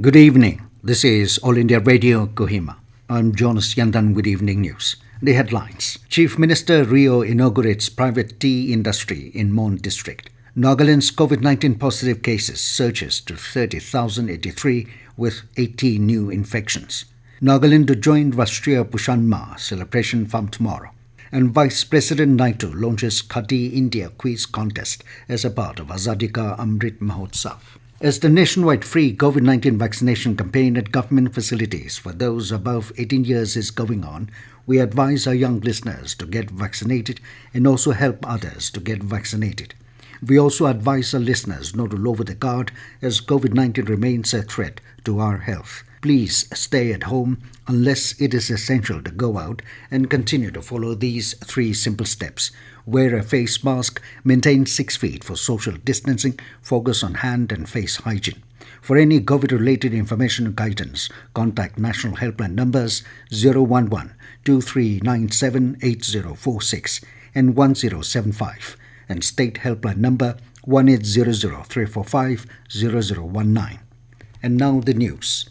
Good evening. This is All India Radio Kohima. I'm Jonas Yandan with Evening News. The headlines. Chief Minister Rio inaugurates private tea industry in Mon district. Nagaland's COVID-19 positive cases surges to 30,083 with 80 new infections. Nagaland to join Rashtriya Pushan Mah celebration from tomorrow. And Vice President Naidu launches Khadi India quiz contest as a part of Azadi Ka Amrit Mahotsav. As the nationwide free COVID-19 vaccination campaign at government facilities for those above 18 years is going on, we advise our young listeners to get vaccinated and also help others to get vaccinated. We also advise our listeners not to lower the guard as COVID-19 remains a threat to our health. Please stay at home unless it is essential to go out and continue to follow these 3 simple steps. Wear a face mask, maintain 6 feet for social distancing, focus on hand and face hygiene. For any COVID-related information and guidance, contact national helpline numbers 011-2397-8046 and 1075 and state helpline number 1800-345-0019. And now the news.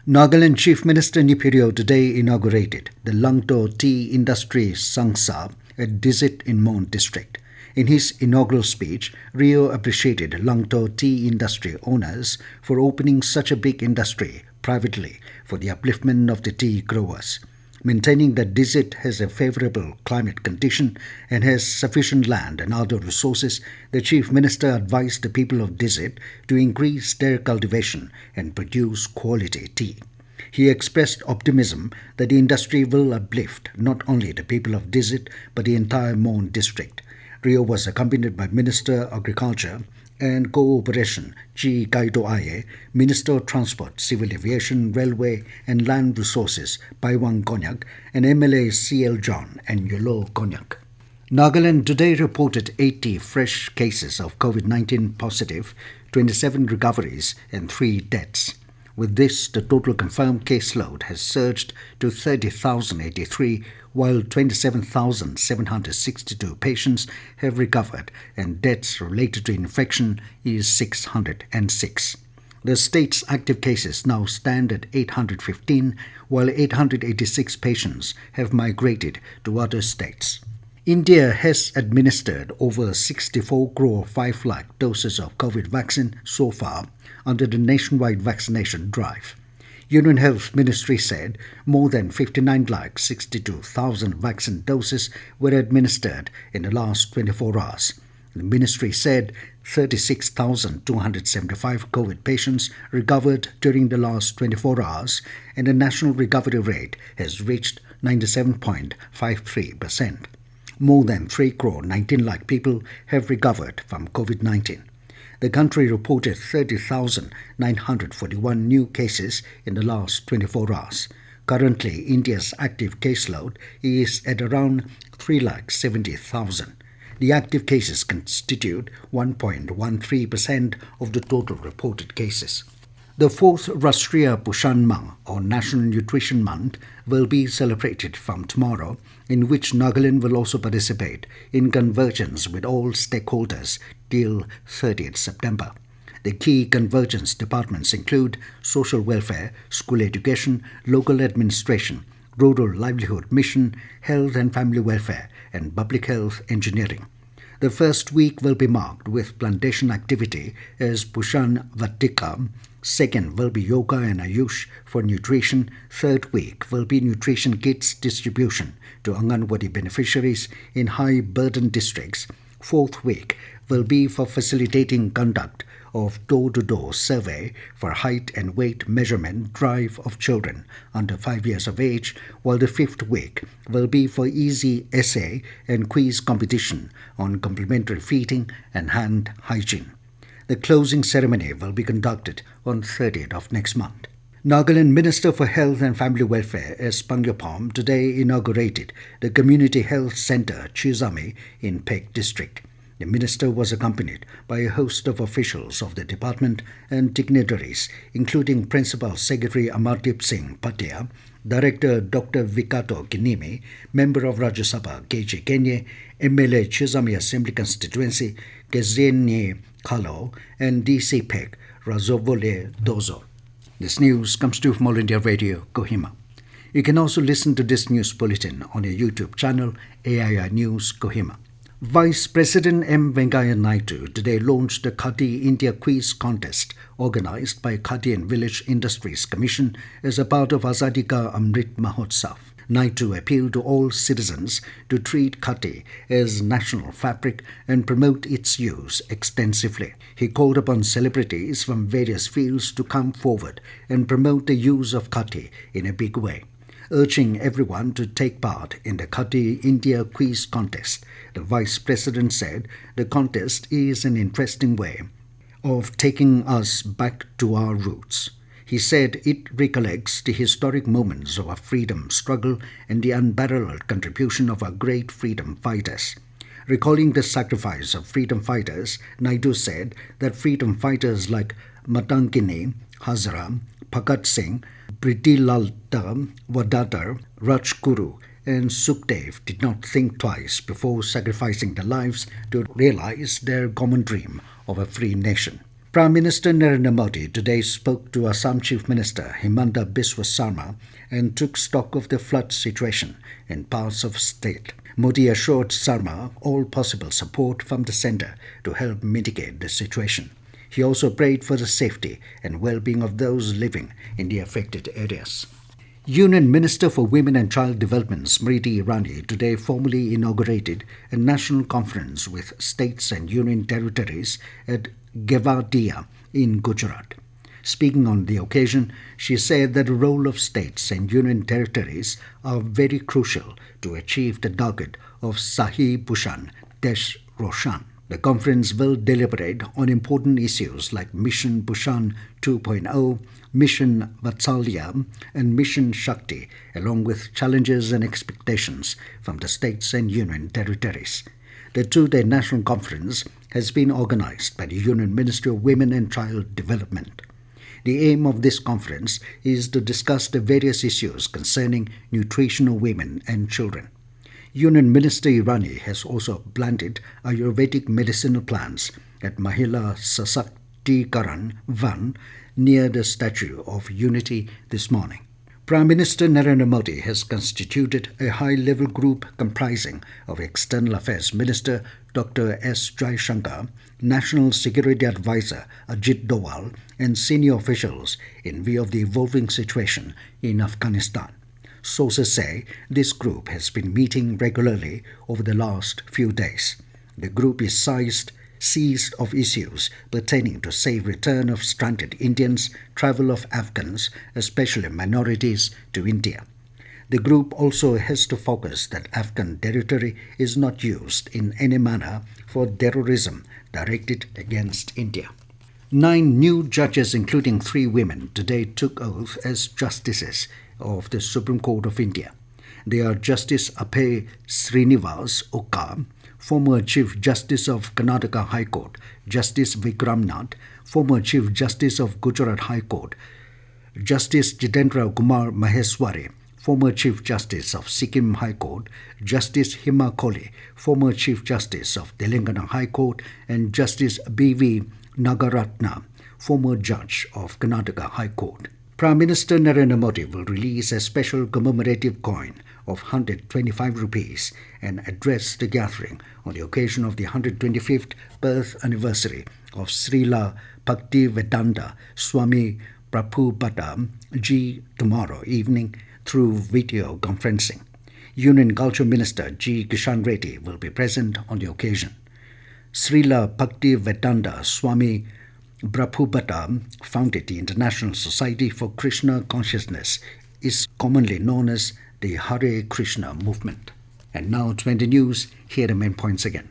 Nagaland Chief Minister Nipirio today inaugurated the Langto Tea Industry Sangsa at Dizit in Mon district. In his inaugural speech, Rio appreciated Langto tea industry owners for opening such a big industry privately for the upliftment of the tea growers. Maintaining that Dizit has a favorable climate condition and has sufficient land and other resources, the Chief Minister advised the people of Dizit to increase their cultivation and produce quality tea. He expressed optimism that the industry will uplift not only the people of Dizit but the entire Mon district. Rio was accompanied by Minister of Agriculture and Cooperation G. Kaido Aye, Minister of Transport, Civil Aviation, Railway and Land Resources Paiwang Konyak, and MLA C.L. John and Yolo Konyak. Nagaland today reported 80 fresh cases of COVID-19 positive, 27 recoveries and 3 deaths. With this, the total confirmed caseload has surged to 30,083, while 27,762 patients have recovered and deaths related to infection is 606. The state's active cases now stand at 815, while 886 patients have migrated to other states. India has administered over 64 crore 5 lakh doses of COVID vaccine so far under the nationwide vaccination drive. Union Health Ministry said more than 59,62,000 vaccine doses were administered in the last 24 hours. The ministry said 36,275 COVID patients recovered during the last 24 hours and the national recovery rate has reached 97.53%. More than 3 crore 19 lakh people have recovered from COVID-19. The country reported 30,941 new cases in the last 24 hours. Currently, India's active caseload is at around 3,70,000. The active cases constitute 1.13% of the total reported cases. The 4th Rashtriya Pushan Mah, or National Nutrition Month, will be celebrated from tomorrow, in which Nagaland will also participate in convergence with all stakeholders till 30th September. The key convergence departments include social welfare, school education, local administration, rural livelihood mission, health and family welfare, and public health engineering. The first week will be marked with plantation activity as Pushan Vatika. Second will be yoga and ayush for nutrition. Third week will be nutrition kits distribution to Anganwadi beneficiaries in high-burden districts. Fourth week will be for facilitating conduct of door-to-door survey for height and weight measurement drive of children under 5 years of age, while the 5th week will be for easy essay and quiz competition on complementary feeding and hand hygiene. The closing ceremony will be conducted on 30th of next month. Nagaland Minister for Health and Family Welfare S. Pangyapom today inaugurated the Community Health Centre Chizami in Phek District. The minister was accompanied by a host of officials of the department and dignitaries, including Principal Secretary Amardeep Singh Patia, Director Dr. Vikato Kinimi, Member of Rajya Sabha K.J. Kenye, MLA Chizami Assembly Constituency Kezenye Khalo, and DC Phek Razovole Dozo. This news comes to you from All India Radio, Kohima. You can also listen to this news bulletin on your YouTube channel, AII News, Kohima. Vice President M. Venkaiah Naidu today launched the Khadi India Quiz Contest organized by Khadi and Village Industries Commission as a part of Azadi Ka Amrit Mahotsav. Naidu appealed to all citizens to treat khadi as national fabric and promote its use extensively. He called upon celebrities from various fields to come forward and promote the use of khadi in a big way. Urging everyone to take part in the Khadi India Quiz Contest, the Vice President said the contest is an interesting way of taking us back to our roots. He said it recollects the historic moments of our freedom struggle and the unparalleled contribution of our great freedom fighters. Recalling the sacrifice of freedom fighters, Naidu said that freedom fighters like Matangini Hazara, Bhagat Singh, Pritilalta Vadadar, Rajguru, and Sukhdev did not think twice before sacrificing their lives to realize their common dream of a free nation. Prime Minister Narendra Modi today spoke to Assam Chief Minister Himanta Biswa Sarma and took stock of the flood situation in parts of state. Modi assured Sarma all possible support from the centre to help mitigate the situation. He also prayed for the safety and well-being of those living in the affected areas. Union Minister for Women and Child Development Smriti Irani today formally inaugurated a national conference with states and union territories at Kevadia in Gujarat. Speaking on the occasion, she said that the role of states and union territories are very crucial to achieve the target of Sahi Bhushan Desh Roshan. The conference will deliberate on important issues like Mission Bhushan 2.0, Mission Vatsalya, and Mission Shakti, along with challenges and expectations from the states and union territories. The two-day national conference has been organized by the Union Ministry of Women and Child Development. The aim of this conference is to discuss the various issues concerning nutrition of women and children. Union Minister Irani has also planted Ayurvedic medicinal plants at Mahila Sasaktikaran Van near the Statue of Unity this morning. Prime Minister Narendra Modi has constituted a high-level group comprising of External Affairs Minister Dr. S. Jaishankar, National Security Advisor Ajit Doval, and senior officials in view of the evolving situation in Afghanistan. Sources say this group has been meeting regularly over the last few days. The group is seized of issues pertaining to safe return of stranded Indians, travel of Afghans, especially minorities, to India. The group also has to focus that Afghan territory is not used in any manner for terrorism directed against India. 9 new judges, including 3 women, today took oath as justices of the Supreme Court of India. They are Justice Abhay Srinivas Oka, former Chief Justice of Karnataka High Court, Justice Vikram Nath, former Chief Justice of Gujarat High Court, Justice Jitendra Kumar Maheswari, former Chief Justice of Sikkim High Court, Justice Hima Kohli, former Chief Justice of Telangana High Court, and Justice B.V. Nagaratna, former Judge of Karnataka High Court. Prime Minister Narendra Modi will release a special commemorative coin of 125 rupees and address the gathering on the occasion of the 125th birth anniversary of Srila Bhaktivedanta Swami Prabhupada Ji tomorrow evening through video conferencing. Union Culture Minister G. Kishan Reddy will be present on the occasion. Srila Bhaktivedanta Swami Prabhupada founded the International Society for Krishna Consciousness, is commonly known as the Hare Krishna movement. And now to end the news, here are the main points again.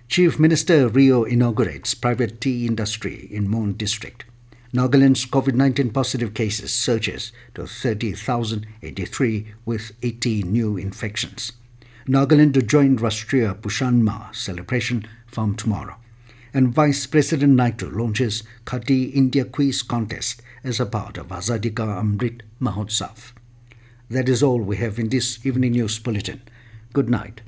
Chief Minister Rio inaugurates private tea industry in Mon district. Nagaland's COVID-19 positive cases surges to 30,083 with 18 new infections. Nagaland to join Rashtriya Bhushan Ma celebration from tomorrow. And Vice President Naidu launches Khadi India Quiz Contest as a part of Azadi Ka Amrit Mahotsav. That is all we have in this evening news bulletin. Good night.